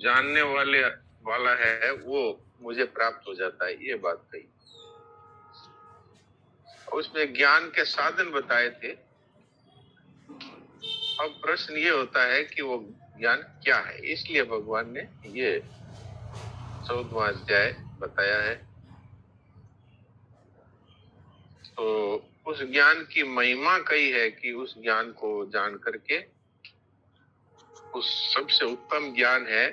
जानने वाला है वो मुझे प्राप्त हो जाता है, ये बात कही। उसमें ज्ञान के साधन बताए थे। अब प्रश्न ये होता है कि वो ज्ञान क्या है, इसलिए भगवान ने ये 14वां अध्याय बताया है। तो उस ज्ञान की महिमा कही है कि उस ज्ञान को जान करके, उस सबसे उत्तम ज्ञान है,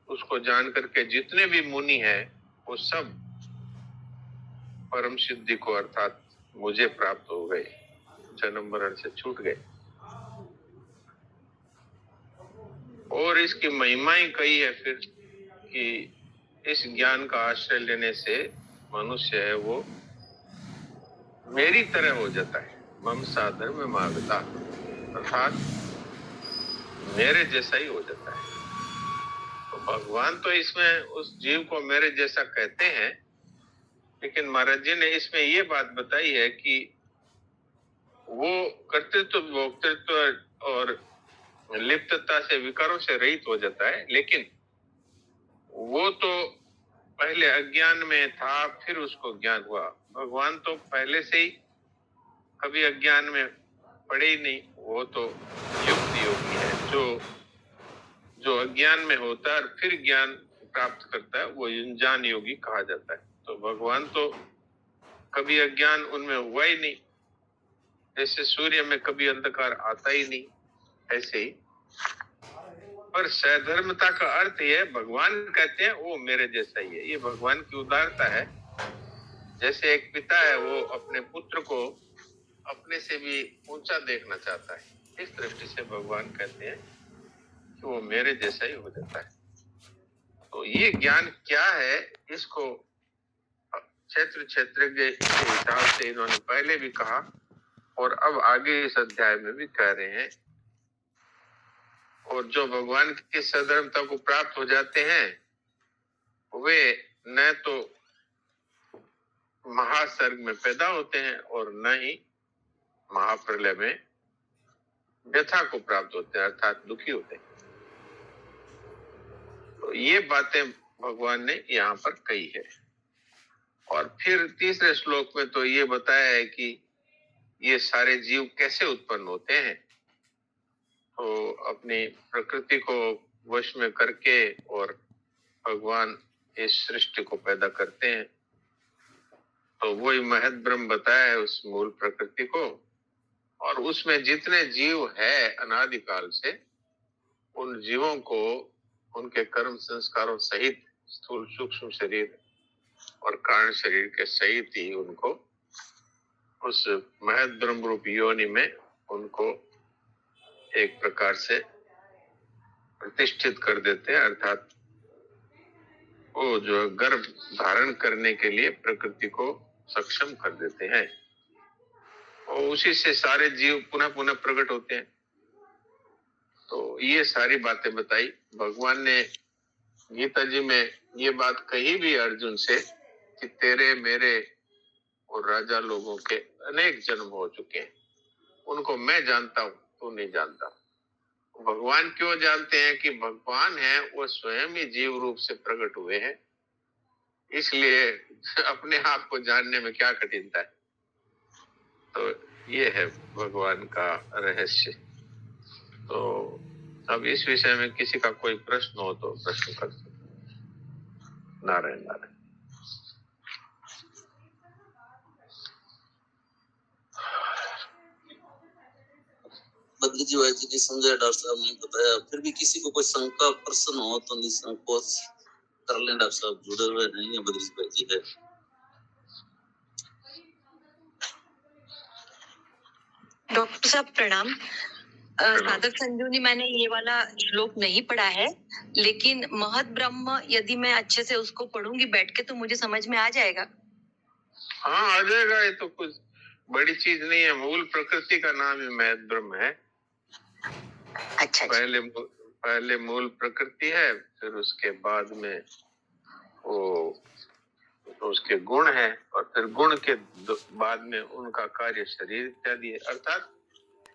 उसको जान करके जितने भी मुनि हैं वो सब परम सिद्धि को अर्थात मुझे प्राप्त हो गए, जन्म मरण से छूट गए। और इसकी महिमा ही कही है फिर कि इस ज्ञान का आश्रय लेने से मनुष्य है वो मेरी तरह हो जाता है, मम साधर्म मागता, अर्थात मेरे जैसा ही हो जाता है। तो भगवान तो इसमें उस जीव को मेरे जैसा कहते हैं, लेकिन महाराज जी ने इसमें ये बात बताई है कि वो कर्तृत्व भोक्तृत्व और लिप्तता से, विकारों से रहित हो जाता है। लेकिन वो तो पहले अज्ञान में था, फिर उसको ज्ञान हुआ। भगवान तो पहले से ही कभी अज्ञान में पड़े ही नहीं, वो तो युक्त योगी है। जो अज्ञान में होता है और फिर ज्ञान प्राप्त करता है, वो युंजान योगी कहा जाता है। तो भगवान तो कभी अज्ञान उनमें हुआ ही नहीं, जैसे सूर्य में कभी अंधकार आता ही नहीं, ऐसे ही। पर सधर्मता का अर्थ है, भगवान कहते हैं वो मेरे जैसा ही है, ये भगवान की उदारता है। जैसे एक पिता है, वो अपने पुत्र को अपने से भी ऊंचा देखना चाहता है, इस दृष्टि से भगवान कहते हैं कि वो मेरे जैसा ही हो जाता है। तो ये ज्ञान क्या है, इसको क्षेत्रज्ञ के हिसाब से इन्होंने पहले भी कहा और अब आगे इस अध्याय में भी कह रहे हैं। और जो भगवान की सधर्मता को प्राप्त हो जाते हैं, वे न तो महासर्ग में पैदा होते हैं और न ही महाप्रलय में व्यथा को प्राप्त होते हैं, अर्थात दुखी होते हैं। तो ये बातें भगवान ने यहाँ पर कही है। और फिर तीसरे श्लोक में तो ये बताया है कि ये सारे जीव कैसे उत्पन्न होते हैं। तो अपनी प्रकृति को वश में करके और भगवान इस सृष्टि को पैदा करते हैं। तो वही महत ब्रह्म बताया है, उस मूल प्रकृति को। और उसमें जितने जीव है अनादिकाल से, उन जीवों को उनके कर्म संस्कारों सहित स्थूल सूक्ष्म शरीर और कारण शरीर के सहित ही उनको उस महत ब्रह्म रूप योनि में उनको एक प्रकार से प्रतिष्ठित कर देते हैं, अर्थात वो जो गर्भ धारण करने के लिए प्रकृति को सक्षम कर देते हैं। और उसी से सारे जीव पुनः पुनः प्रकट होते हैं। तो ये सारी बातें बताई भगवान ने। गीता जी में ये बात कही भी अर्जुन से कि तेरे मेरे और राजा लोगों के अनेक जन्म हो चुके हैं, उनको मैं जानता हूं, तू नहीं जानता। भगवान क्यों जानते हैं कि भगवान है वो स्वयं ही जीव रूप से प्रकट हुए हैं, इसलिए अपने आप को जानने में क्या कठिनता है। तो ये है भगवान का रहस्य। तो अब इस विषय में किसी का कोई प्रश्न हो तो प्रश्न कर सकते। नारायण नारायण। बद्री जी वैद्य जी समझाया, डॉक्टर साहब ने बताया। फिर भी किसी को कोई शंका प्रश्न हो तो निसंकोच कर लें। डॉक्टर साहब जुड़े हुए नहीं है, बद्री भाई जी है। डॉक्टर साहब प्रणाम। साधक संजीवनी मैंने ये वाला श्लोक नहीं पढ़ा है, लेकिन महत ब्रह्म यदि मैं अच्छे से उसको पढ़ूंगी बैठ के तो मुझे समझ में आ जाएगा। हाँ, आ जाएगा। ये तो कुछ बड़ी चीज नहीं है। मूल प्रकृति का नाम ही महत ब्रह्म है। अच्छा। पहले मूल प्रकृति है, फिर उसके बाद में वो उसके गुण है, और फिर गुण के बाद में उनका कार्य शरीर इत्यादि है। अर्थात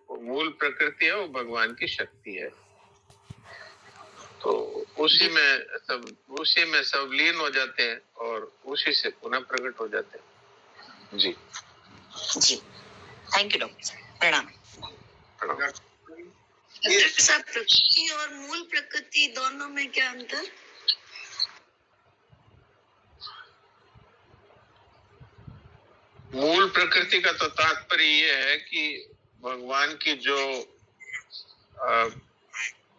वो मूल प्रकृति है, वो भगवान की शक्ति है। तो उसी में सब लीन हो जाते हैं और उसी से पुनः प्रकट हो जाते हैं। जी जी, थैंक यू डॉक्टर साहब, प्रणाम। प्रणाम। डॉक्टर साहब, प्रकृति और मूल प्रकृति दोनों में क्या अंतर? मूल प्रकृति का तो तात्पर्य ये है कि भगवान की जो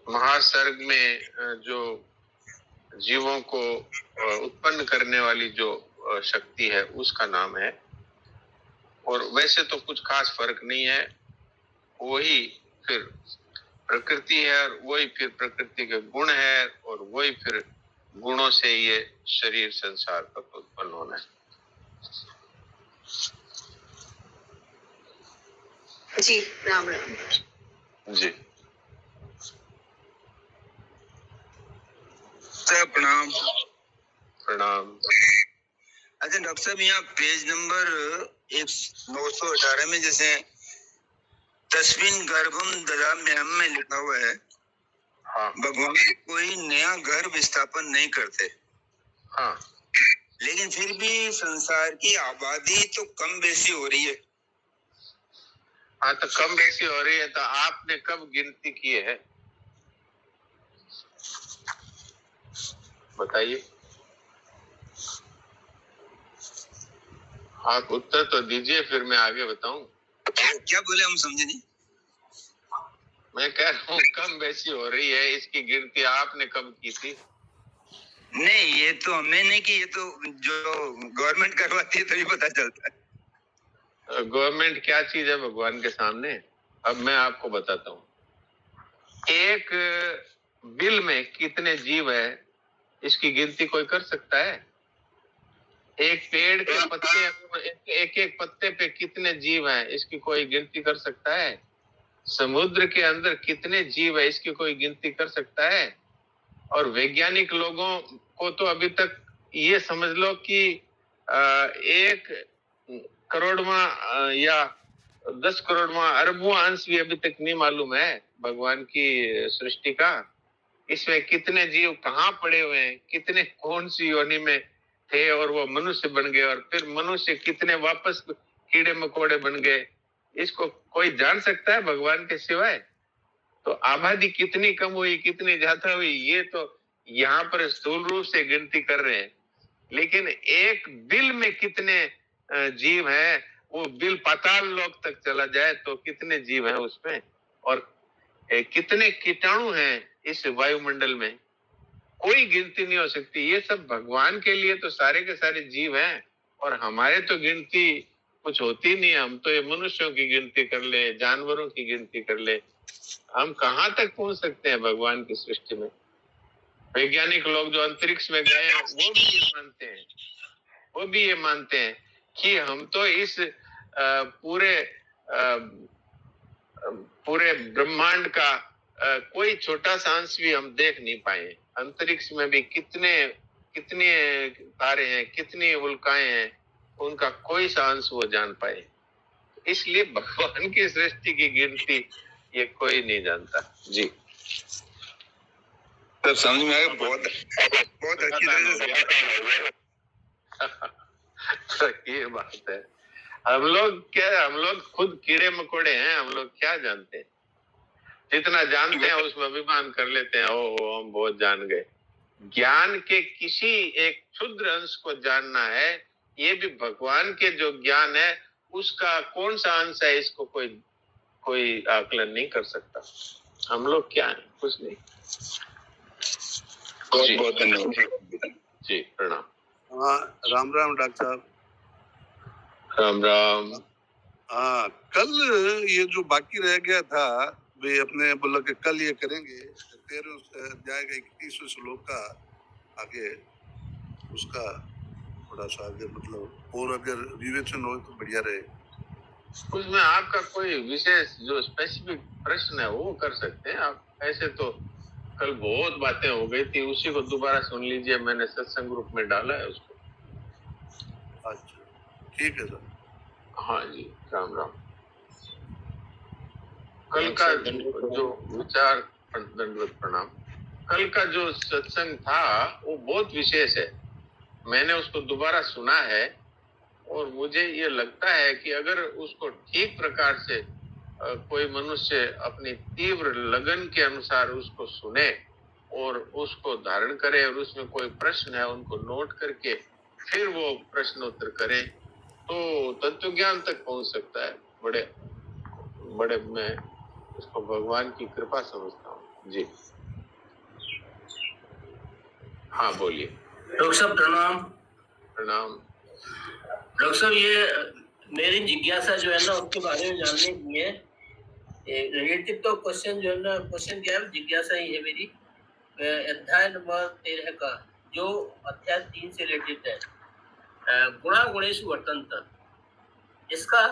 महासर्ग में जो जीवों को उत्पन्न करने वाली जो शक्ति है उसका नाम है। और वैसे तो कुछ खास फर्क नहीं है, वही फिर प्रकृति है और वही फिर प्रकृति के गुण है और वही फिर गुणों से ये शरीर संसार तक उत्पन्न होना है। जी, राम राम। जी सर प्रणाम। प्रणाम। अच्छा डॉक्टर साहब, यहाँ पेज नंबर 918 में जैसे तस्मिन गर्भम ददाम्यहम में लिखा हुआ है, हाँ भगवान कोई नया गर्भ स्थापन नहीं करते। हाँ, लेकिन फिर भी संसार की आबादी तो कम बेसी हो रही है। हाँ तो कम बेसी हो रही है, तो आपने कब गिनती की है बताइए? आप उत्तर तो दीजिए, फिर मैं आगे बताऊं। क्या बोले, हम समझे नहीं। मैं कह रहा हूँ कम बेसी हो रही है, इसकी गिनती आपने कब की थी? नहीं, ये तो हमने नहीं की, ये तो जो गवर्नमेंट करवाती है तभी पता चलता है। गवर्नमेंट क्या चीज है भगवान के सामने? अब मैं आपको बताता हूँ। एक बिल में कितने जीव है इसकी गिनती कोई कर सकता है? एक पेड़ के पत्ते, एक पत्ते पे कितने जीव हैं इसकी कोई गिनती कर सकता है? समुद्र के अंदर कितने जीव है इसकी कोई गिनती कर सकता है? और वैज्ञानिक लोगों को तो अभी तक ये समझ लो कि 1 करोड़वां या 10 करोड़वां अरबवां अंश भी अभी तक नहीं मालूम है भगवान की सृष्टि का। इसमें कितने जीव कहाँ पड़े हुए हैं, कितने कौन सी योनि में थे और वो मनुष्य बन गए, और फिर मनुष्य कितने वापस कीड़े मकोड़े बन गए, इसको कोई जान सकता है भगवान के सिवाय? तो आबादी कितनी कम हुई, कितनी ज्यादा हुई, ये तो यहाँ पर स्थूल रूप से गिनती कर रहे हैं। लेकिन एक बिल में कितने जीव हैं, वो बिल पाताल लोक तक चला जाए तो कितने जीव हैं उसमें, और कितने कीटाणु हैं इस वायुमंडल में, कोई गिनती नहीं हो सकती। ये सब भगवान के लिए तो सारे के सारे जीव हैं, और हमारे तो गिनती कुछ होती नहीं है। हम तो ये मनुष्यों की गिनती कर ले, जानवरों की गिनती कर ले, हम कहाँ तक पहुंच सकते हैं भगवान की सृष्टि में? वैज्ञानिक लोग जो अंतरिक्ष में गए हैं वो भी ये मानते हैं कि हम तो इस पूरे ब्रह्मांड का कोई छोटा सा अंश भी हम देख नहीं पाए। अंतरिक्ष में भी कितने तारे हैं, कितनी उल्काएं हैं, उनका कोई सा अंश वो जान पाए। इसलिए भगवान की सृष्टि की गिनती ये कोई नहीं जानता। जी तो समझ में आया, बहुत अच्छी तरह से। तो ये बात है, हम लोग खुद कीड़े मकोड़े हैं, हम लोग क्या जानते हैं? जितना जानते हैं उसमें अभिमान कर लेते हैं, ओ हम बहुत जान गए। ज्ञान के किसी एक क्षुद्र अंश को जानना है, ये भी भगवान के जो ज्ञान है उसका कौन सा अंश है, इसको कोई आकलन नहीं कर सकता। हम लोग क्या है, कुछ नहीं। बहुत धन्यवाद जी, प्रणाम। हाँ, राम राम डॉक्टर साहब। राम राम। हाँ, कल ये जो बाकी रह गया था, वे अपने बोला कि कल ये करेंगे, 13 जाएगा 31 श्लोक का आगे, उसका थोड़ा सा आगे मतलब और अगर विवेचन हो तो बढ़िया रहे। उसमें आपका कोई विशेष जो स्पेसिफिक प्रश्न है वो कर सकते हैं आप। ऐसे तो कल बहुत बातें हो गई थी, उसी को दोबारा सुन लीजिए, मैंने सत्संग ग्रुप में डाला है उसको। अच्छा, ठीक है सर। हाँ जी, राम राम। कल का जो विचार, दंडवत प्रणाम। कल का जो सत्संग था वो बहुत विशेष है। मैंने उसको दोबारा सुना है और मुझे ये लगता है कि अगर उसको ठीक प्रकार से कोई मनुष्य अपनी तीव्र लगन के अनुसार उसको सुने और उसको धारण करे और उसमें कोई प्रश्न है उनको नोट करके फिर वो प्रश्नोत्तर करे तो तत्व ज्ञान तक पहुंच सकता है। बड़े बड़े मैं उसको भगवान की कृपा समझता हूँ जी। हाँ बोलिए। डॉक्टर साहब प्रणाम। प्रणाम। डॉक्टर साहब ये मेरी जिज्ञासा जो है ना उसके बारे में जानने की है। रिलेटिव तो क्वेश्चन जो है ना, क्वेश्चन क्या है, जिज्ञासा ही है मेरी। अध्याय नंबर 13 का जो अध्याय 3 से रिलेटेड है, गुणा गुणेश वर्तनता, इसका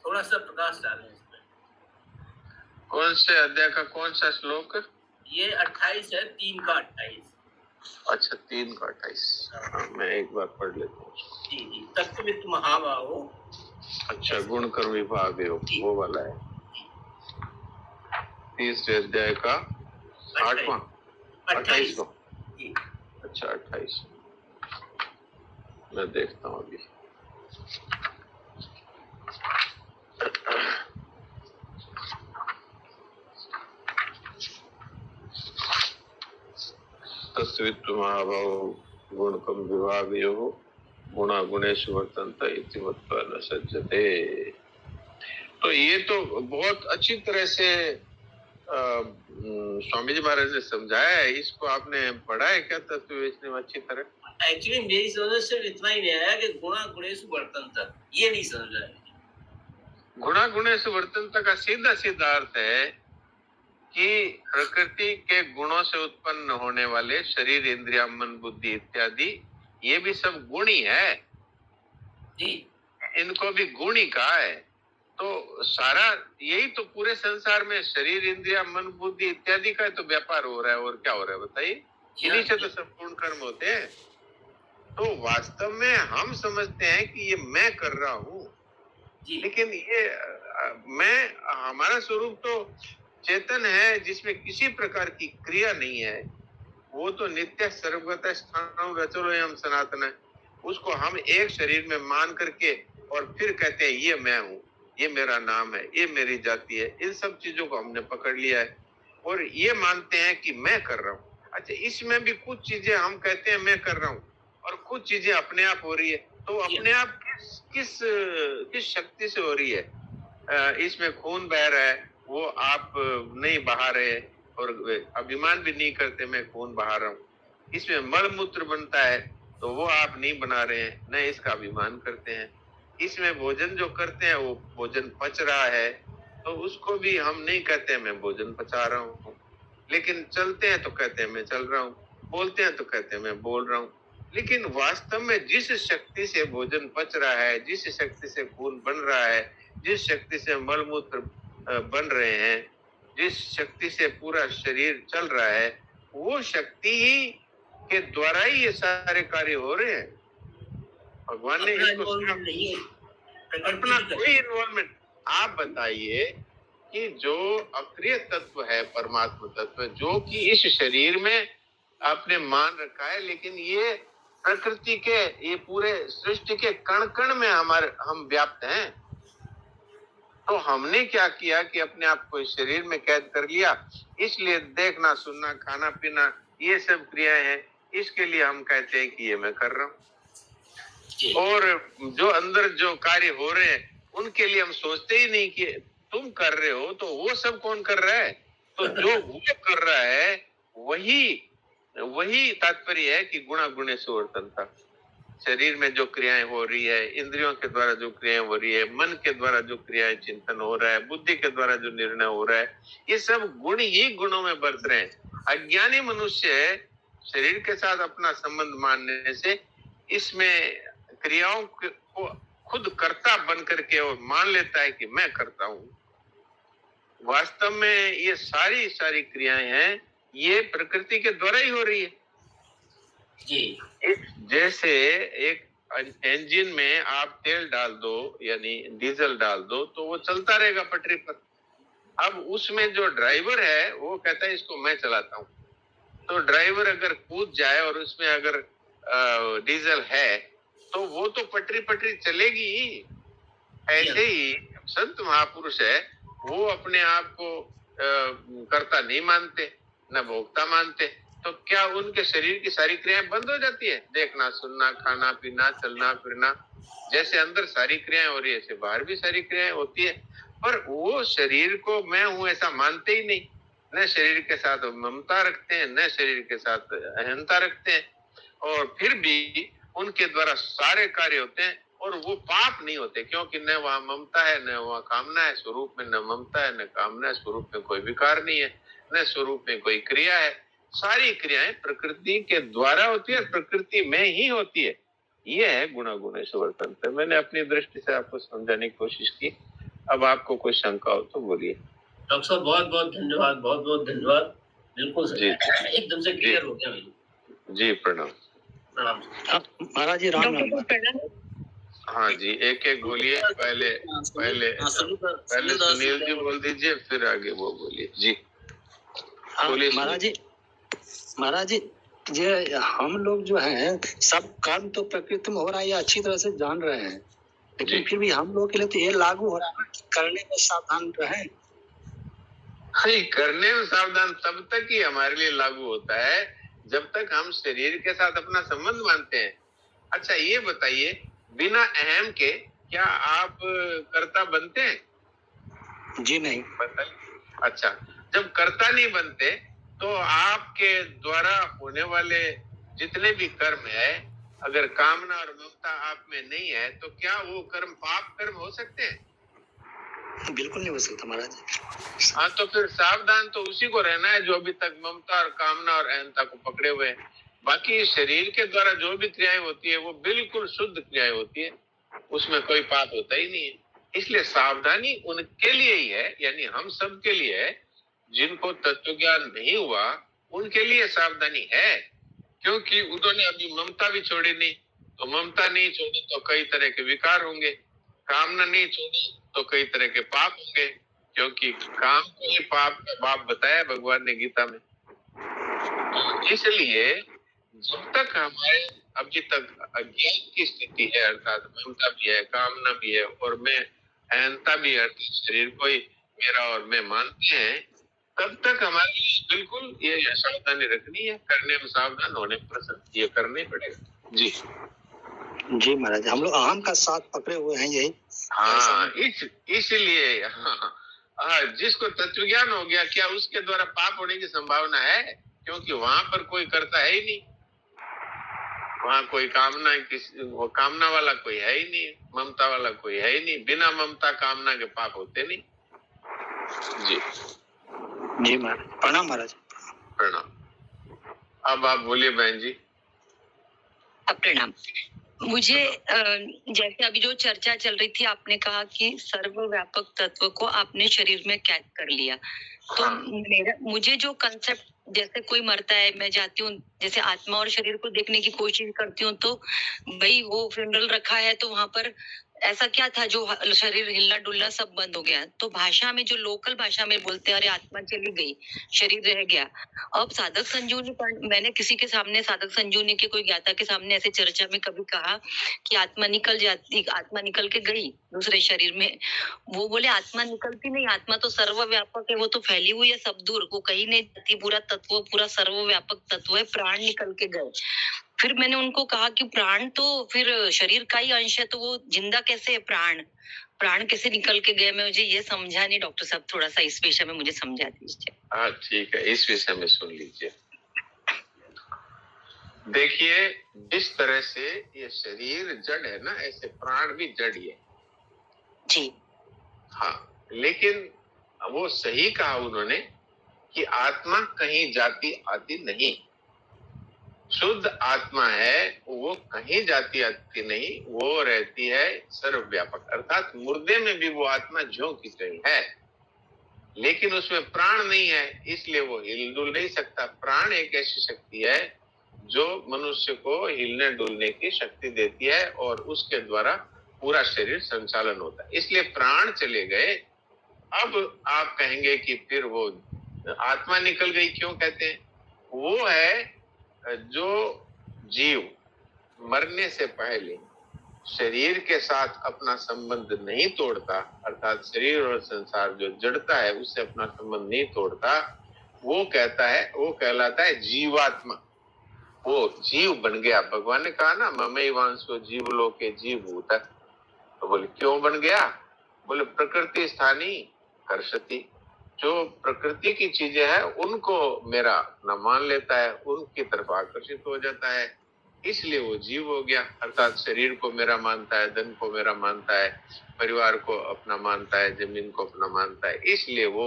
थोड़ा सा प्रकाश डालें इसमें। कौन से अध्याय का कौन सा श्लोक? ये 28 है, 3 का 28। अच्छा 3 का 28। मैं एक बार पढ़ लेता हूँ जी जी। तत्ववित्त महाबाहो। अच्छा गुण कर्म विभाग वो वाला है। तीसरे अध्याय का 8वां 28वां। अच्छा 28 मैं देखता हूँ अभी। तत्वित्व महाभाव गुणकम विभागयो गुणा गुणेषु वर्तन्त इति मत्वा न सज्जते। तो ये तो बहुत अच्छी तरह से स्वामी जी महाराज ने समझाया है। इसको आपने पढ़ा है क्या तत्व विवेचन में अच्छी तरह? एक्चुअली मेरी समझ से इतना ही नहीं आया कि गुणा गुणेषु वर्तन्त, ये नहीं समझ आया। गुणा गुणेषु वर्तन्त का सीधा सीधा अर्थ है कि प्रकृति के गुणों से उत्पन्न होने वाले शरीर इंद्रिया मन बुद्धि इत्यादि ये भी सब गुण ही है जी। इनको भी गुण ही कहा है। तो सारा यही तो पूरे संसार में शरीर इंद्रिया मन बुद्धि इत्यादि का तो व्यापार हो रहा है और क्या हो रहा है बताइए। इन्हीं से तो संपूर्ण कर्म होते हैं। तो वास्तव में हम समझते हैं कि ये मैं कर रहा हूँ, लेकिन ये मैं हमारा स्वरूप तो चेतन है जिसमें किसी प्रकार की क्रिया नहीं है। वो तो नित्य सर्वगत स्थान रचोयम सनातन है। उसको हम एक शरीर में मान करके और फिर कहते हैं ये मैं हूँ, ये मेरा नाम है, ये मेरी जाति है। इन सब चीजों को हमने पकड़ लिया है और ये मानते हैं कि मैं कर रहा हूँ। अच्छा इसमें भी कुछ चीजें हम कहते हैं मैं कर रहा हूँ और कुछ चीजें अपने आप हो रही है। तो अपने आप किस शक्ति से हो रही है? इसमें खून बह रहा है वो आप नहीं बहा रहे और अभिमान भी नहीं करते मैं खून बहा रहा हूँ। इसमें मल मूत्र बनता है तो वो आप नहीं बना रहे हैं, न इसका अभिमान करते हैं। इसमें भोजन जो करते हैं वो भोजन पच रहा है तो उसको भी हम नहीं कहते हैं मैं भोजन पचा रहा हूँ। लेकिन चलते हैं तो कहते हैं मैं चल रहा हूँ, बोलते हैं तो कहते हैं मैं बोल रहा हूँ। लेकिन वास्तव में जिस शक्ति से भोजन पच रहा है, जिस शक्ति से खून बन रहा है, जिस शक्ति से मलमूत्र बन रहे हैं, जिस शक्ति से पूरा शरीर चल रहा है, वो शक्ति ही के द्वारा ही ये सारे कार्य हो रहे हैं। भगवान ने इसको अपना कोई इन्वॉल्वमेंट। आप बताइए कि जो अक्रिय तत्व है परमात्मा तत्व जो कि इस शरीर में आपने मान रखा है, लेकिन ये प्रकृति के ये पूरे सृष्टि के कण कण में हम व्याप्त हैं। तो हमने क्या किया कि अपने आप को इस शरीर में कैद कर लिया। इसलिए देखना सुनना खाना पीना ये सब क्रियाएं हैं, इसके लिए हम कहते हैं कि ये मैं कर रहा हूँ। और जो अंदर जो कार्य हो रहे हैं उनके लिए हम सोचते ही नहीं कि तुम कर रहे हो, तो वो सब कौन कर रहा है? तो जो वो कर रहा है वही तात्पर्य है कि गुणा गुणेषु वर्तन्त। शरीर में जो क्रियाएं हो रही है, इंद्रियों के द्वारा जो क्रियाएं हो रही है, मन के द्वारा जो क्रियाएं चिंतन हो रहा है, बुद्धि के द्वारा जो निर्णय हो रहा है, ये सब गुण ही गुणों में बरत रहे हैं। अज्ञानी मनुष्य शरीर के साथ अपना संबंध मानने से इसमें क्रियाओं को खुद कर्ता बन करके और मान लेता है कि मैं करता हूँ। वास्तव में ये सारी क्रियाएं हैं, ये प्रकृति के द्वारा ही हो रही है जी। जैसे एक इंजन में आप तेल डाल दो यानी डीजल डाल दो तो वो चलता रहेगा पटरी पर। अब उसमें जो ड्राइवर है वो कहता है इसको मैं चलाता हूँ, तो ड्राइवर अगर कूद जाए और उसमें अगर डीजल है तो वो तो पटरी पटरी चलेगी ही। ऐसे ही संत महापुरुष है, वो अपने आप को कर्ता नहीं मानते, न भोक्ता मानते, तो क्या उनके शरीर की सारी क्रियाएं बंद हो जाती है? देखना, सुनना, खाना पीना, चलना फिरना, जैसे अंदर सारी क्रियाएं हो रही है ऐसे बाहर भी सारी क्रियाएं होती है। पर वो शरीर को मैं हूं ऐसा मानते ही नहीं, न शरीर के साथ ममता रखते हैं, न शरीर के साथ अहंता रखते हैं, और फिर भी उनके द्वारा सारे कार्य होते हैं और वो पाप नहीं होते, क्योंकि न वहां ममता है, न वहां कामना है। स्वरूप में न ममता है, न कामना है। स्वरूप में कोई विकार नहीं है, न स्वरूप में कोई क्रिया है। सारी क्रियाएं प्रकृति के द्वारा होती है, प्रकृति में ही होती है। ये है गुणागुणेश्वर तंत्र। मैंने अपनी दृष्टि से आपको समझाने की कोशिश की। अब आपको कोई शंका हो तो बोलिए। डॉक्टर साहब बहुत बहुत धन्यवाद, बहुत बहुत धन्यवाद। बिल्कुल जी। एकदम से क्लियर हो गया मेरे। जी प्रणाम। प्रणाम महाराज जी, राम राम। हाँ जी, एक एक बोलिए। पहले सुनील जी बोल दीजिए, फिर आगे वो बोलिए। जी बोलिए। महाराज जी, ये हम लोग जो हैं सब कर्म तो प्रकृति में हो रहा है, ये अच्छी तरह से जान रहे हैं, लेकिन फिर भी हम लोग के लिए तो ये लागू हो रहा है कि करने में सावधान रहें। करने में सावधान तब तक ही हमारे लिए लागू होता है जब तक हम शरीर के साथ अपना संबंध मानते हैं। अच्छा ये बताइए, बिना अहम के क्या आप कर्ता बनते हैं? जी नहीं। बताइए। अच्छा, जब कर्ता नहीं बनते तो आपके द्वारा होने वाले जितने भी कर्म है, अगर कामना और ममता आप में नहीं है तो क्या वो कर्म पाप कर्म हो सकते हैं? बिल्कुल नहीं हो सकता महाराज। हाँ, तो फिर सावधान तो उसी को रहना है जो अभी तक ममता और कामना और अहंता को पकड़े हुए हैं। बाकी शरीर के द्वारा जो भी क्रियाएं होती है वो बिल्कुल शुद्ध क्रियाएं होती है, उसमें कोई पाप होता ही नहीं है। इसलिए सावधानी उनके लिए ही है, यानी हम सब के लिए है। जिनको तत्व ज्ञान नहीं हुआ उनके लिए सावधानी है, क्योंकि उन्होंने अभी ममता भी छोड़ी नहीं। तो ममता नहीं छोड़ी तो कई तरह के विकार होंगे, कामना नहीं छोड़ी तो कई तरह के पाप होंगे, क्योंकि काम को ही पाप का बाप बताया भगवान ने गीता में। इसलिए जब तक हमारे अभी तक अज्ञान की स्थिति है, अर्थात ममता भी है, कामना भी है और मैं अहंता भी है, अर्थात शरीर को ही मेरा और मैं मानते हैं, तब तक हमारे लिए बिल्कुल ये सावधानी रखनी है। करने में सावधान, होने पर ये करना ही पड़ेगा। जी जी महाराज, हम लोग अहम का साथ पकड़े हुए हैं यही। हाँ, इसलिए हाँ, जिसको तत्व ज्ञान हो गया, क्या उसके द्वारा पाप होने की संभावना है? क्योंकि वहां पर कोई करता है ही नहीं, वहां कोई वो कामना वाला कोई है ही नहीं, ममता वाला कोई है ही नहीं। बिना ममता कामना के पाप होते नहीं। जी जी महाराज, प्रणाम महाराज। प्रणाम। अब आप बोलिए बहन जी। प्रणाम। मुझे जैसे अभी जो चर्चा चल रही थी, आपने कहा कि सर्वव्यापक तत्व को आपने शरीर में कैद कर लिया। तो मुझे जो कंसेप्ट, जैसे कोई मरता है, मैं जाती हूँ जैसे आत्मा और शरीर को देखने की कोशिश करती हूँ, तो भाई वो फ्यूनरल रखा है तो वहां पर ऐसा क्या था जो शरीर हिलना डुलना सब बंद हो गया। तो भाषा में जो लोकल भाषा में बोलते हैं, अरे आत्मा चली गई, शरीर रह गया। अब साधक संजीवनी, मैंने किसी के सामने, साधक संजीवनी के कोई ज्ञाता के सामने ऐसे चर्चा में कभी कहा कि आत्मा निकल जाती, आत्मा निकल के गई दूसरे शरीर में। वो बोले आत्मा निकलती नहीं, आत्मा तो सर्वव्यापक है, वो तो फैली हुई है सब दूर, वो कहीं नहीं जाती, पूरा तत्व, पूरा सर्वव्यापक तत्व है, प्राण निकल के गए। फिर मैंने उनको कहा कि प्राण तो फिर शरीर का ही अंश है, तो वो जिंदा कैसे है? प्राण कैसे निकल के गए? मुझे ये समझा नहीं डॉक्टर साहब, थोड़ा सा इस विषय में मुझे समझा दीजिए। हाँ ठीक है, इस विषय में सुन लीजिए। देखिए, जिस तरह से ये शरीर जड़ है ना, ऐसे प्राण भी जड़ ही है जी। हाँ, लेकिन वो सही कहा उन्होंने कि आत्मा कहीं जाती आती नहीं। शुद्ध आत्मा है, वो कहीं जाती आती नहीं, वो रहती है सर्वव्यापक, अर्थात मुर्दे में भी वो आत्मा झोंकी रही है, लेकिन उसमें प्राण नहीं है, इसलिए वो हिल डुल नहीं सकता। प्राण एक ऐसी शक्ति है जो मनुष्य को हिलने डुलने की शक्ति देती है और उसके द्वारा पूरा शरीर संचालन होता है। इसलिए प्राण चले गए। अब आप कहेंगे कि फिर वो आत्मा निकल गई, क्यों कहते हैं? वो है जो जीव मरने से पहले शरीर के साथ अपना संबंध नहीं तोड़ता, अर्थात शरीर और संसार जो जड़ता है उससे अपना संबंध नहीं तोड़ता, वो कहलाता है जीवात्मा। वो जीव बन गया। भगवान ने कहा ना, ममई वांसो जीव लोके जीव भूत। तो बोले क्यों बन गया? बोले प्रकृति स्थानी कर्षति, जो प्रकृति की चीजें हैं उनको मेरा अपना मान लेता है, उनकी तरफ आकर्षित हो जाता है, इसलिए वो जीव हो गया। अर्थात शरीर को मेरा मानता है, धन को मेरा मानता है, परिवार को अपना मानता है, जमीन को अपना मानता है, इसलिए वो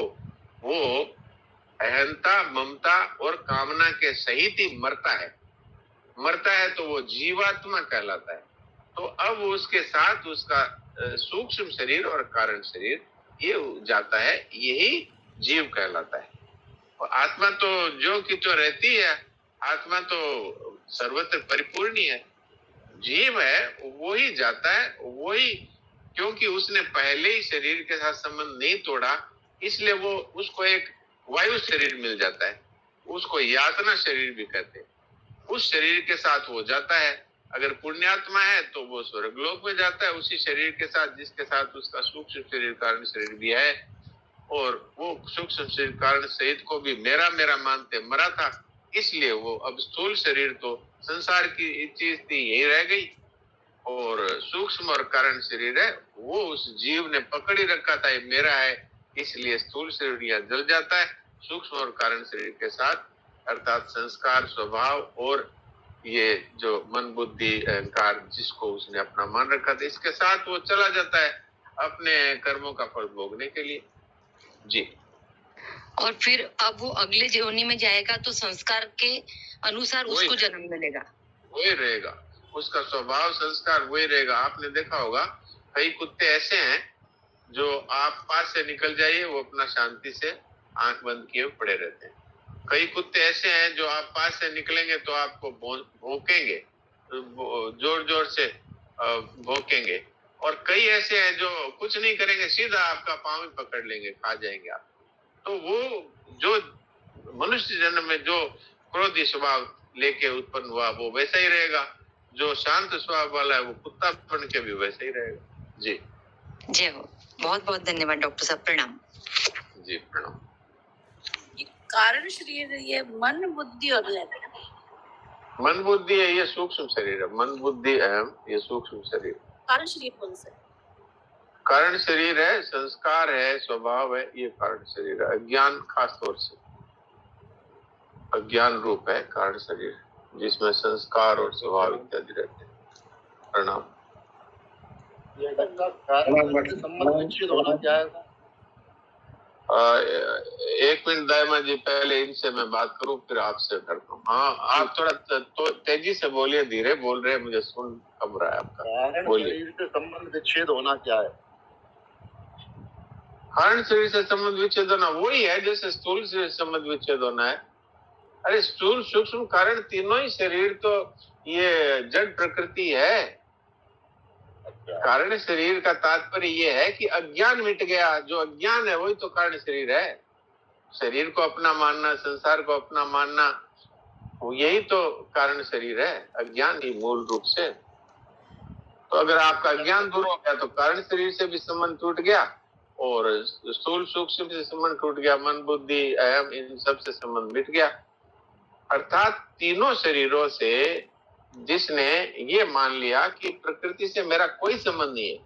अहंता, ममता और कामना के सहित ही मरता है तो वो जीवात्मा कहलाता है। तो अब उसके साथ उसका सूक्ष्म शरीर और कारण शरीर ये जाता है, यही जीव कहलाता है। और आत्मा तो जो की तो रहती है, आत्मा तो सर्वत्र परिपूर्ण ही है। जीव है वो ही जाता है, वही, क्योंकि उसने पहले ही शरीर के साथ संबंध नहीं तोड़ा, इसलिए वो उसको एक वायु शरीर मिल जाता है, उसको यातना शरीर भी कहते हैं। उस शरीर के साथ वो जाता है। अगर पुण्यात्मा है तो वो स्वर्गलोक में जाता है उसी शरीर के साथ जिसके साथ उसका सूक्ष्म शरीर कारण शरीर भी है। और वो सूक्ष्म शरीर कारण सहित को भी मेरा मेरा मानते मरा था, इसलिए वो अब स्थूल शरीर तो संसार की चीज थी, यही रह गई। और सूक्ष्म और कारण शरीर है वो उस जीव ने पकड़ ही रखा था, ये मेरा है, इसलिए स्थूल शरीर यहाँ जल जाता है सूक्ष्म और कारण शरीर के साथ। अर्थात संस्कार, स्वभाव और ये जो मन, बुद्धि, अहंकार जिसको उसने अपना मान रखा था, इसके साथ वो चला जाता है अपने कर्मों का फल भोगने के लिए। जी। और फिर अब वो अगले योनि में जाएगा तो संस्कार के अनुसार उसको जन्म मिलेगा, वही रहेगा, उसका स्वभाव संस्कार वही रहेगा। आपने देखा होगा कई कुत्ते ऐसे हैं जो आप पास से निकल जाइए वो अपना शांति से आंख बंद किए पड़े रहते हैं। कई कुत्ते ऐसे हैं जो आप पास से निकलेंगे तो आपको भौंकेंगे, जोर जोर से भौंकेंगे। और कई ऐसे हैं जो कुछ नहीं करेंगे, सीधा आपका पांव ही पकड़ लेंगे, खा जाएंगे आप। तो वो जो मनुष्य जन्म में जो क्रोधी स्वभाव लेके उत्पन्न हुआ वो वैसा ही रहेगा, जो शांत स्वभाव वाला है वो कुत्ता बन के भी वैसा ही रहेगा। जी जय हो। बहुत बहुत धन्यवाद डॉक्टर साहब, प्रणाम। जी प्रणाम। कारण शरीर ये मन, बुद्धि और लय। मन बुद्धि है, ये सूक्ष्म शरीर है। मन बुद्धि अहम, ये सूक्ष्म शरीर। कारण शरीर कौन सा है? कारण शरीर है, संस्कार है, स्वभाव है, ये कारण शरीर है। अज्ञान खास तौर से अज्ञान रूप है कारण शरीर, जिसमें संस्कार और स्वभाव इत्यादि रहते हैं। प्रणाम। एक मिनट दायमा जी, पहले इनसे मैं बात करूं फिर आपसे करता हूँ। हाँ, आप थोड़ा तो तेजी से बोलिए, धीरे बोल रहे हैं, मुझे सुन कम रहा है आपका। बोलिए। शरीर से संबंध विच्छेद होना क्या है? कारण शरीर से संबंध विच्छेद होना वही है जैसे स्थूल से संबंध विच्छेद होना है। अरे स्थूल, सूक्ष्म, कारण तीनों ही शरीर तो ये जड़ प्रकृति है। कारण शरीर का तात्पर्य ये है कि अज्ञान मिट गया, जो अज्ञान है वही तो कारण शरीर है। शरीर को अपना मानना, संसार को अपना मानना, यही तो कारण शरीर है, अज्ञान ही मूल रूप से। तो अगर आपका अज्ञान दूर हो गया तो कारण शरीर से भी संबंध टूट गया और स्थूल सूक्ष्म से संबंध टूट गया, मन, बुद्धि, अहम, इन सब से संबंध मिट गया। अर्थात तीनों शरीरों से जिसने ये मान लिया कि प्रकृति से मेरा कोई संबंध नहीं है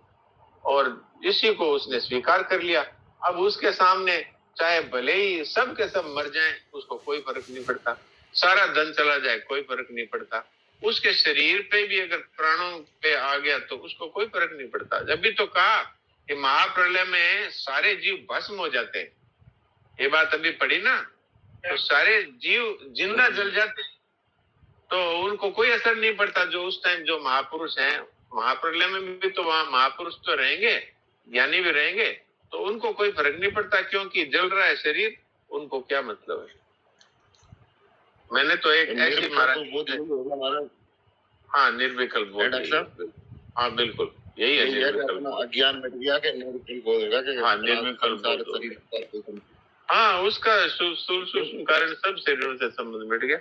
और इसी को उसने स्वीकार कर लिया, अब उसके सामने चाहे भले ही सब के सब मर जाएं, उसको कोई फर्क नहीं पड़ता, सारा धन चला जाए कोई फर्क नहीं पड़ता, उसके शरीर पे भी अगर प्राणों पे आ गया तो उसको कोई फर्क नहीं पड़ता। जब भी तो कहा कि महाप्रलय में सारे जीव भस्म हो जाते हैं, ये बात अभी पढ़ी ना, तो सारे जीव जिंदा जल जाते हैं, तो उनको कोई असर नहीं पड़ता। जो उस टाइम जो महापुरुष हैं, महाप्रलय में भी तो वहां महापुरुष तो रहेंगे, ज्ञानी भी रहेंगे, तो उनको कोई फर्क नहीं पड़ता क्योंकि जल रहा है शरीर, उनको क्या मतलब है। मैंने तो एक ऐसी महाराज, हाँ निर्विकल्प बोध, हाँ बिल्कुल यही है निर्विकल्प। अज्ञान मिट गया कि निर्विकल्प बोधेगा कि हाँ निर्विकल्प बोध। हाँ, उसका स्थूल सूक्ष्म कारण सब शरीरों से संबंध मिट गया।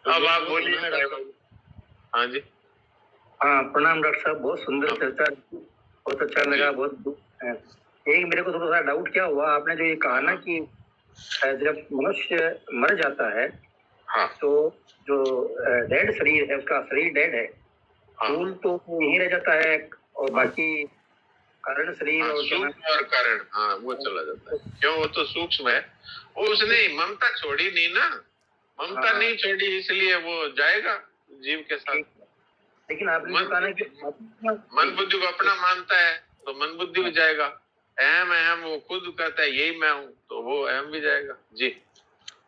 अब आप बोलिए। हाँ जी। हाँ, प्रणाम डॉक्टर साहब, बहुत सुंदर चर्चा, बहुत अच्छा लगा। बहुत एक मेरे को थोड़ा सा डाउट क्या हुआ, आपने जो ये कहा ना कि जब मनुष्य मर जाता है हाँ। तो जो डेड शरीर है, उसका शरीर डेड है, स्थूल तो यही रह जाता है और बाकी कारण शरीर और सूक्ष्म और कारण, हाँ, वो चला जाता है। क्यों? वो तो सूक्ष्म है। वो उसने ममता छोड़ी नहीं ना, ममता नहीं छोड़ी, इसलिए वो जाएगा जीव के साथ। लेकिन आपने कहा ना कि मन बुद्धि को अपना मानता है तो मन बुद्धि भी जाएगा। अहम अहम वो खुद कहता है यही मैं हूँ, तो वो अहम भी जाएगा। जी,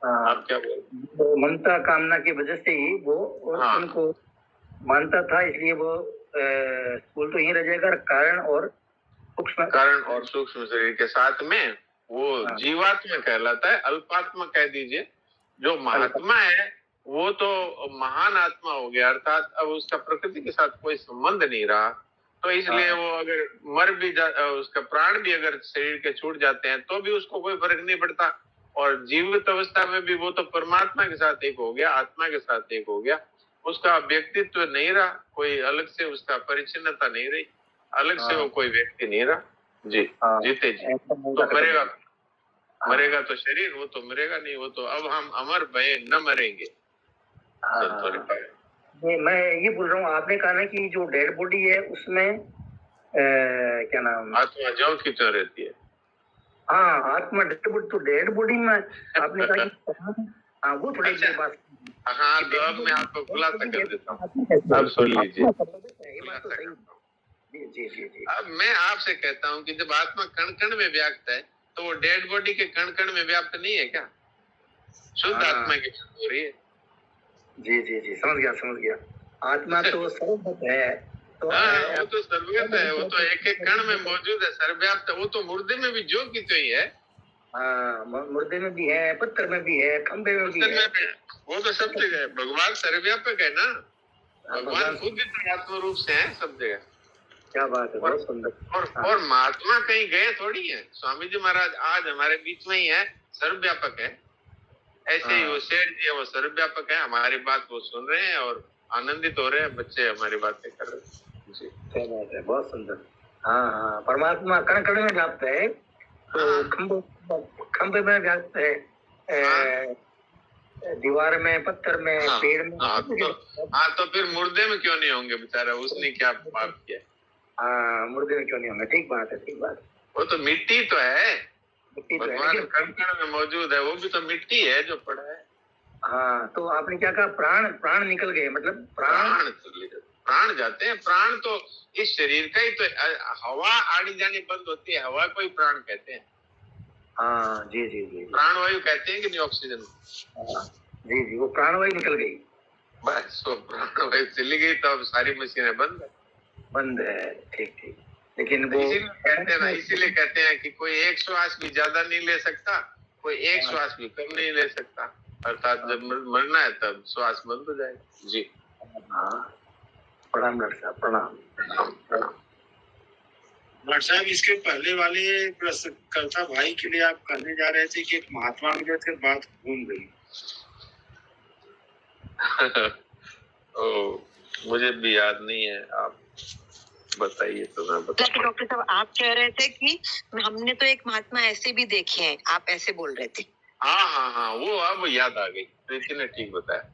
आप क्या बोल रहे? तो ममता कामना की वजह से ही वो उनको मानता था, इसलिए वो स्थूल तो यही रह जाएगा, कारण और सूक्ष्म शरीर के साथ में वो जीवात्मा कहलाता है। अल्पात्मा कह दीजिए। जो महात्मा है वो तो महान आत्मा हो गया, अर्थात अब उसका प्रकृति के साथ कोई संबंध नहीं रहा, तो इसलिए वो अगर मर भी उसका प्राण भी अगर शरीर के छूट जाते हैं तो भी उसको कोई फर्क नहीं पड़ता। और जीवित अवस्था में भी वो तो परमात्मा के साथ एक हो गया, आत्मा के साथ एक हो गया। उसका व्यक्तित्व नहीं रहा, कोई अलग से उसका परिचिन्नता नहीं रही, अलग से वो कोई व्यक्ति नहीं रहा। जी, जीते जी। तो मरेगा तो शरीर, वो तो मरेगा नहीं, वो तो अब हम अमर भय न मरेंगे। मैं ये बोल रहा हूँ, आपने कहा ना कि जो डेड बॉडी है उसमें क्या नाम, आत्मा ज्यों की त्यों रहती है। हाँ, आत्मा डेड बॉडी, तो डेड बॉडी में आपने कहा हाँ, वो थोड़ी देर बात। हाँ, तो अब मैं आपको खुलासा कर देता हूँ, अब सुन लीजिए। अब मैं आपसे कहता हूँ कि जब आत्मा कण कण में व्याप्त है तो वो डेड बॉडी के कण कण में व्याप्त नहीं है क्या? शुद्ध आत्मा की बात हो रही है। जी जी जी, समझ गया। आत्मा तो सर्वगत है, तो वो तो सर्वगत है, वो तो एक एक कण में मौजूद है, सर्वव्याप्त है। वो तो मुर्दे में भी जो की तो ही है। हाँ, मुर्दे में भी है, पत्थर में भी है, खंबे में भी है, वो तो सब जगह है। भगवान सर्वव्यापक है ना, भगवान खुद ही आत्म रूप से है सब जगह। क्या बात है, बहुत सुंदर। और महात्मा कहीं गए थोड़ी है। स्वामी जी महाराज आज हमारे बीच में ही है, सर्वव्यापक है। ऐसे ही वो शेर जी है, वो सर्वव्यापक है। हमारी बात वो सुन रहे हैं और आनंदित हो रहे हैं, बच्चे हमारी बातें कर रहे हैं। जी, क्या बात है, बहुत सुंदर। हाँ, परमात्मा कण कण में व्याप्त है, तो खंबे में व्याप्त है, दीवार में, पत्थर में, पेड़ में। तो फिर मुर्दे में क्यों नहीं होंगे बेचारा? उसने क्या पाप किया? हाँ, मुर्दे में क्यों नहीं होंगे? ठीक बात है। वो तो मिट्टी तो है, भगवान कण कण में मौजूद है, वो भी तो मिट्टी है जो पड़ा है। हाँ, तो आपने क्या कहा, प्राण निकल गए, मतलब प्राण जाते हैं। प्राण तो इस शरीर का ही तो, हवा आनी जानी बंद होती है, हवा को ही प्राण कहते हैं। हाँ, जी। प्राणवायु कहते हैं कि नहीं ऑक्सीजन? जी, वो प्राणवायु निकल गई, बस वो प्राणवायु चली गई तो अब सारी मशीनें बंद है। ठीक। लेकिन वो इसीलिए कहते हैं कि कोई एक श्वास भी ज्यादा नहीं ले सकता, कोई एक श्वास भी कम नहीं ले सकता, अर्थात जब मरना है तब श्वास बंद हो जाएगा। जी, प्रणाम डॉक्टर साहब, प्रणाम। डॉक्टर साहब, इसके पहले वाले प्रश्नकर्ता भाई के लिए आप कहने जा रहे थे कि एक महात्मा मिले थे, बात घूम गई। मुझे भी याद नहीं है, आप बताइए तो मैं बताऊं। डॉक्टर साहब, आप कह रहे थे कि हमने तो एक महात्मा ऐसे भी देखे हैं, आप ऐसे बोल रहे थे। हाँ, वो अब याद आ गई, प्रीति ने ठीक बताया।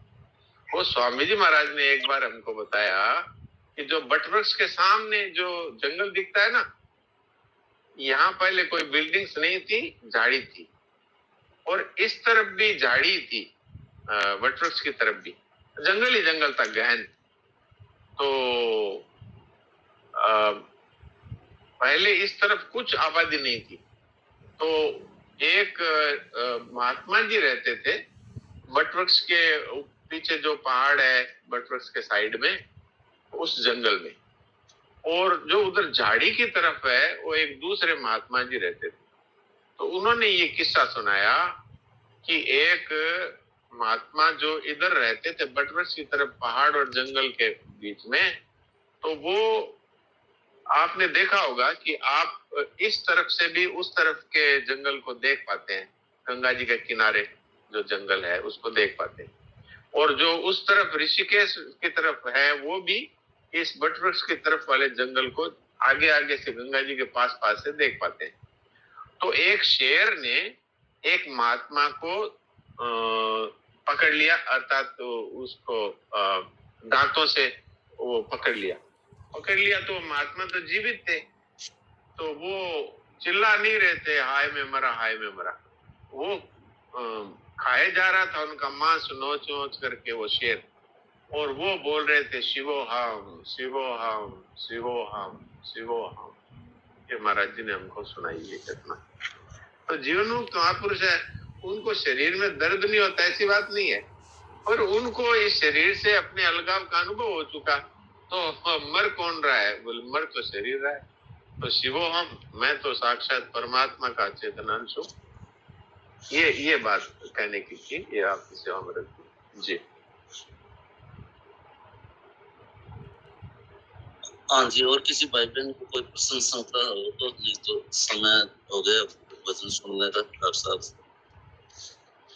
वो स्वामी जी महाराज ने एक बार हमको बताया कि जो बटवृक्ष के सामने जो जंगल दिखता है ना, यहाँ पहले कोई बिल्डिंग्स नहीं थी, झाड़ी थी, और इस तरफ भी झाड़ी थी, बटवृक्ष की तरफ भी जंगल ही जंगल था, गहन। तो पहले इस तरफ कुछ आबादी नहीं थी। तो एक महात्मा जी रहते थे बटवृक्ष के पीछे, जो पहाड़ है बटवृक्ष के साइड में, उस जंगल में। और जो उधर झाड़ी की तरफ है वो एक दूसरे महात्मा जी रहते थे। तो उन्होंने ये किस्सा सुनाया कि एक महात्मा जो इधर रहते थे बटवृक्ष की तरफ, पहाड़ और जंगल के बीच में, तो वो आपने देखा होगा कि आप इस तरफ से भी उस तरफ के जंगल को देख पाते हैं, गंगा जी के किनारे जो जंगल है उसको देख पाते हैं, और जो उस तरफ ऋषिकेश की तरफ है वो भी इस बटवृक्ष की तरफ वाले जंगल को आगे आगे से गंगा जी के पास पास से देख पाते हैं। तो एक शेर ने एक महात्मा को पकड़ लिया, अर्थात तो उसको दांतों से वो पकड़ लिया तो महात्मा तो जीवित थे, तो वो चिल्ला नहीं रहे थे हाय में मरा, हाय में मरा। वो खाए जा रहा था उनका मांस नोच नोच करके वो शेर, और वो बोल रहे थे शिवो हम, शिवो हम, शिवो हम, शिवो हम। ये महाराज जी ने हमको सुनाई ये घटना। तो जीवनमुक्त महापुरुष है, उनको शरीर में दर्द नहीं होता ऐसी बात नहीं है, और उनको इस शरीर से अपने अलगाव का अनुभव हो चुका। तो मर कौन रहा है? बोले मर तो शरीर रहा है। तो शिवो हम, मैं तो साक्षात परमात्मा का चेतनांश हूँ। ये बात कहने की थी, ये आपकी सेवा में रखी जी। हाँ जी, और किसी भाई बहन को कोई प्रश्न शंका हो तो, नहीं तो समय हो गया वचन सुनने का। डॉक्टर साहब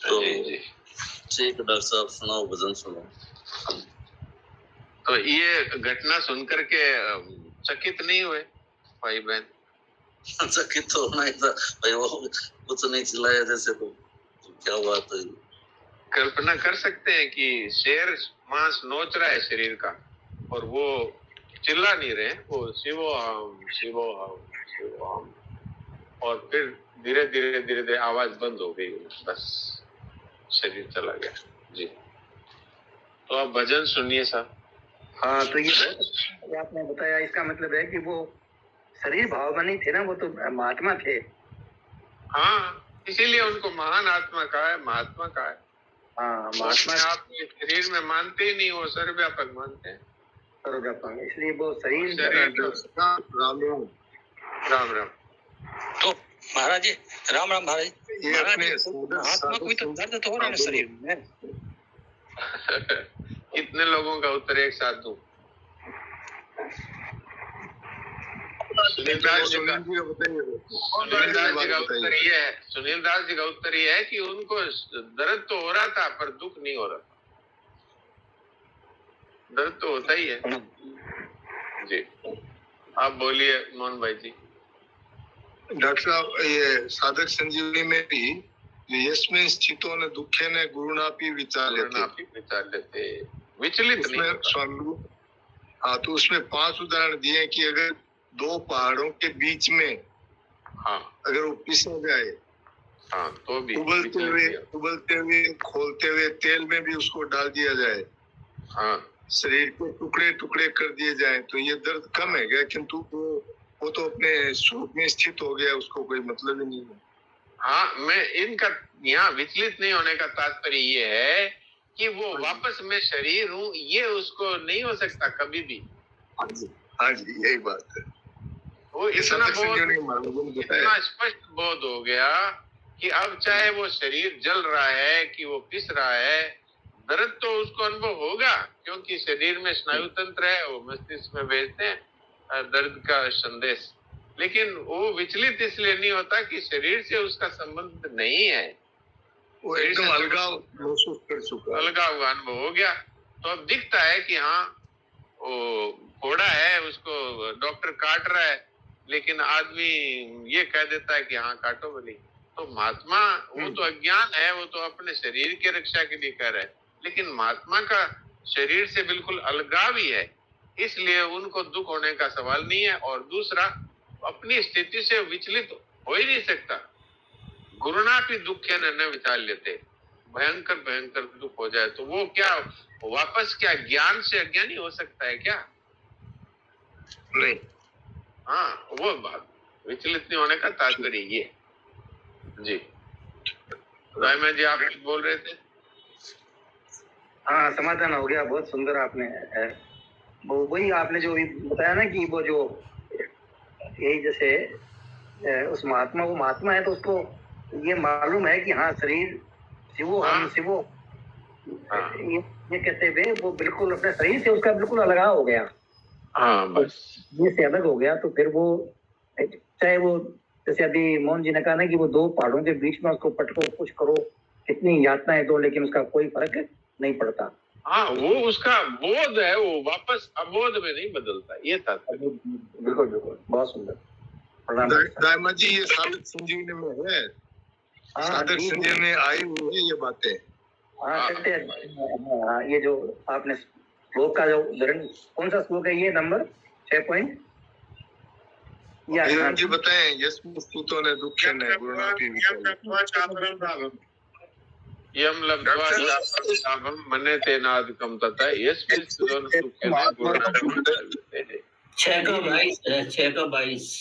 तो ठीक, डॉक्टर साहब सुनाओ, वचन सुनो। तो ये घटना सुनकर के चकित नहीं हुए भाई बहन? चकित तो होना ही था भाई, वो कुछ नहीं चिल्लाया जैसे, तो क्या हुआ? तो कल्पना कर सकते हैं कि शेर मांस नोच रहा है शरीर का, और वो चिल्ला नहीं रहे, वो शिवो हम, शिवो हम, शिवो हम, और फिर धीरे धीरे आवाज बंद हो गई, बस शरीर चला गया जी। तो आप भजन सुनिए साहब। हाँ, तो ये आपने बताया, इसका मतलब है कि वो शरीर भाववानी थे ना, वो तो महात्मा थे। हाँ, इसीलिए उनको महान आत्मा कहा है, महात्मा कहा है। हाँ, महात्मा आप शरीर में मानते ही नहीं, वो सर्वव्यापक मानते हैं, सर्वव्यापक, इसलिए वो शरीर। राम राम राम राम। तो महाराज जी, राम राम महाराज। ये अपने महात्मा को भी तो दर्द तो हो रहा है ना शरीर में। कितने लोगों का उत्तर एक साथ दूं? सुनील दास जी का उत्तर ये है कि उनको दर्द तो हो रहा था पर दुख नहीं हो रहा। दर्द तो होता ही है जी। आप बोलिए मोहन भाई जी। डॉक्टर साहब, ये साधक संजीवनी में भी यस्मिन् स्थितो न दुखे न गुरुनापि विचार लेते, विचलित नहीं उसमें स्वामी। हाँ, तो उसमें 5 उदाहरण दिए कि अगर 2 पहाड़ों के बीच में, हाँ, अगर वो पिसा जाए, हाँ, तो भी उबलते हुए खोलते हुए तेल में भी उसको डाल दिया जाए, हाँ, शरीर को टुकड़े टुकड़े कर दिए जाए, तो ये दर्द कम है क्या? किंतु वो तो अपने स्वरूप में स्थित हो गया, उसको कोई मतलब ही नहीं है। हाँ, मैं इनका यहाँ विचलित नहीं होने का तात्पर्य ये है कि वो वापस मैं शरीर हूँ, ये उसको नहीं हो सकता कभी भी। हाँ जी, यही बात है। वो इतना स्पष्ट बोध हो गया कि अब चाहे वो शरीर जल रहा है कि वो पिस रहा है, दर्द तो उसको अनुभव होगा, क्योंकि शरीर में स्नायु तंत्र है, वो मस्तिष्क में भेजते हैं दर्द का संदेश। लेकिन वो विचलित इसलिए नहीं होता कि शरीर से उसका संबंध नहीं है, वो एकदम अलगाव महसूस कर चुका, अलगाव का अनुभव हो गया। तो अब दिखता है कि हाँ, वो घोड़ा है, उसको डॉक्टर काट रहा है, लेकिन आदमी ये कह देता है कि हाँ काटो बोली। तो महात्मा, वो तो अज्ञान है, वो तो अपने शरीर की रक्षा के लिए कह रहा है, लेकिन महात्मा का शरीर से बिल्कुल अलगाव ही है, इसलिए उनको दुख होने का सवाल नहीं है। और दूसरा, अपनी स्थिति से विचलित हो ही नहीं सकता। गुरुनापि दुखे न विचार लेते, भयंकर भयंकर दुख हो जाए तो वो क्या वापस क्या ज्ञान से अज्ञानी हो सकता है क्या? नहीं। हाँ, वो बात विचलित नहीं होने का तात्पर्य ये जी। राय जी आप बोल रहे थे? हाँ, समाधान हो गया, बहुत सुंदर आपने वही आपने जो बताया ना कि वो जो यही जैसे उस महात्मा, वो महात्मा है तो उसको ये मालूम है कि हाँ शरीर शिवो हम शिवो, ये कहते हुए वो बिल्कुल अपने शरीर से उसका बिल्कुल अलगाव हो गया। हाँ बस ये से अलग हो गया तो फिर वो चाहे वो जैसे अभी मोहन जी ने कहा ना कि वो दो पहाड़ों के बीच में उसको पटको कुछ करो कितनी यातनाएं दो लेकिन उसका कोई फर्क नहीं पड़ता। हाँ, वो उसका बोध है, वो वापस अबोध में नहीं बदलता, ये था। बिल्कुल बिल्कुल, बहुत सुंदर। दामा जी ये साधक संजीवनी में है, साधक संजीवनी में आई हुई है ये बातें। हाँ, ये जो आपने श्लोक का जो कौन सा श्लोक है ये नंबर 6 पॉइंट जी बताएं। यस्मिन् स्तुतो ने दुःखेन गुरुणापि यम लब्ध्वा चापरम मन्यते नाधिकं तथा यस्मिन् स्तुतो ने दुःखेन गुरुणापि। 6 का 22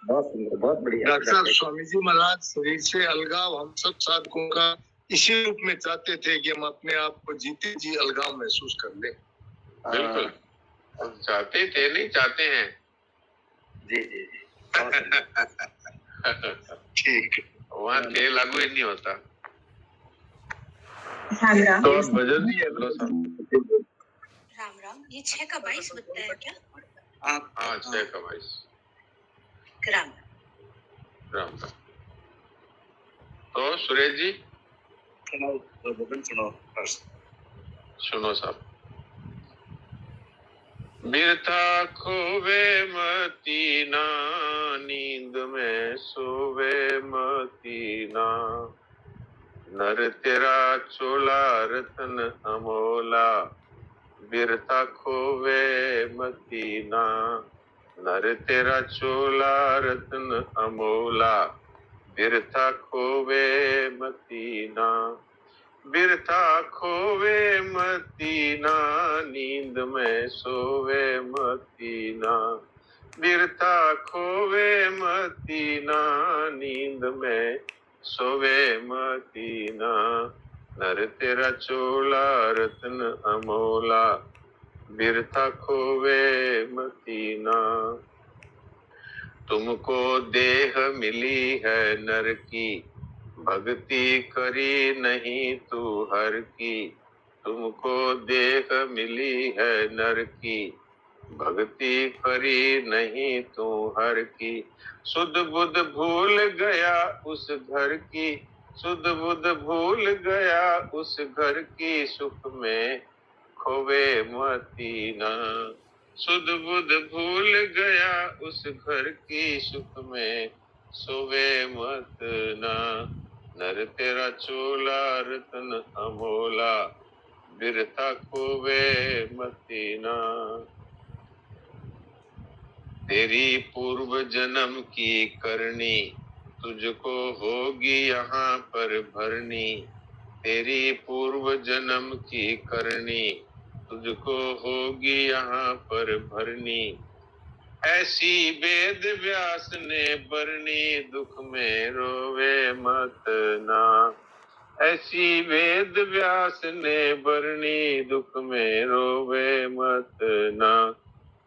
बहुत सुंदर, बहुत बढ़िया। डॉक्टर साहब स्वामी जी महाराज शरीर से अलगाव हम सब साधकों का इसी रूप में चाहते थे कि हम अपने आप को जीते जी अलगाव महसूस कर ले। बिल्कुल चाहते थे, नहीं चाहते हैं। जी जी जी ठीक, वहाँ थे लागू ही नहीं होता। राम राम। तो भजन नहीं है लो साहब। राम राम, ये 6 का 22 बताया क्या? हाँ 6 का 22। राम राम। तो सुरेश जी सुनो साहब। बिरथा खोवे मतीना, नींद में सोवे मतीना, नर तेरा चोला रतन अमोला, बिरथा खोवे मतीना, नर तेरा चोला रतन अमोला, बिरथा खोवे मतीना, बिरथा खोवे मतीना, नींद में सोवे मतीना, बिरथा खोवे मतीना, नींद में सोवे मतीना, नर तेरा चोला रतन अमोला, बिरथा खोवे मतीना। तुमको देह मिली है नर की, भक्ति करी नहीं तू हर की, तुमको देह मिली है नर की, भक्ति करी नहीं तू हर की, सुध बुध भूल गया उस घर की, सुध बुध भूल गया उस घर की, सुख में खोवे मतीना, सुध बुध भूल गया उस घर की, सुख में सोवे मत ना, नर तेरा चोला रतन अमोला, बिरथा खोवे मतीना। तेरी पूर्व जन्म की करनी, तुझको होगी यहाँ पर भरनी, तेरी पूर्व जन्म की करनी, तुझको होगी यहाँ पर भरनी, ऐसी वेद व्यास ने बरनी, दुख में रोवे मत ना, ऐसी वेद व्यास ने बरनी, दुख में रोवे मत ना,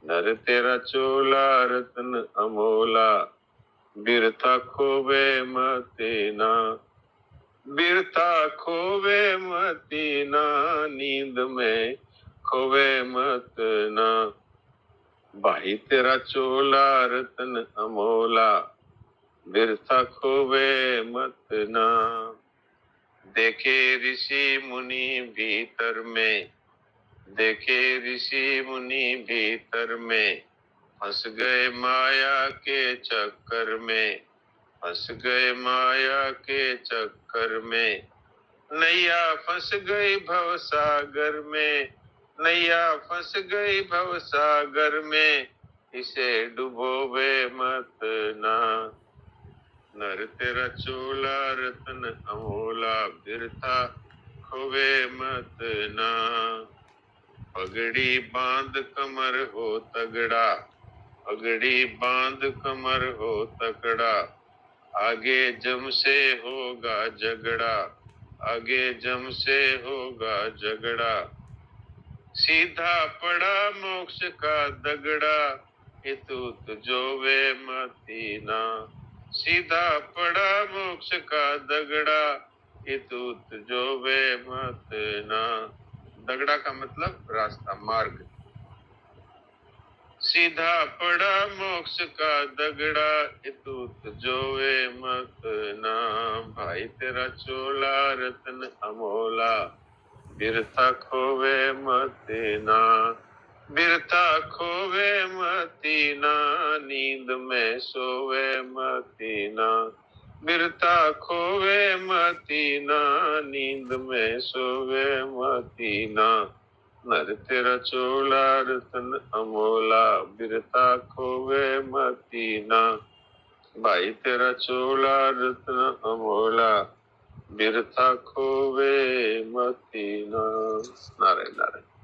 नर तेरा चोला रतन अमोला, बिरथा खोवे मतीना, बिरथा खोवे मतीना, नींद में खोवे मत ना, भाई तेरा चोला रतन अमोला, बिरथा खोवे मत ना। देखे ऋषि मुनि भीतर में, देखे ऋषि मुनि भीतर में, फंस गए माया के चक्कर में, फंस गए माया के चक्कर में, नैया फंस गई भव सागर में, नैया फंस गई भव सागर में, इसे डुबोवे मत ना, नर तेरा चोला रतन अमोला, बिरथा खोवे मत ना, पगड़ी बांध कमर हो तगड़ा, पगड़ी बांध कमर हो तगड़ा, आगे जम से होगा झगड़ा, आगे जम से होगा झगड़ा, सीधा पड़ा मोक्ष का दगड़ा, हितु तुझोवे मतीना, सीधा पड़ा मोक्ष का दगड़ा, हितु तुझोवे मतीना। दगड़ा का मतलब रास्ता, मार्ग। सीधा पड़ा मोक्ष का दगड़ा, इतूत जोवे मत ना। भाई तेरा चोला रतन अमोला, बिरथा खोवे मत ना। बिरथा खोवे मती ना, नींद में सोवे मती ना। बिरथा खोवे मती ना, नींद में सोवे मती ना। नर तेरा चोला रतन अमोला, बिरथा खोवे मती ना। भाई तेरा चोला रतन अमोला, बिरथा खोवे मती ना। नारायण नारायण।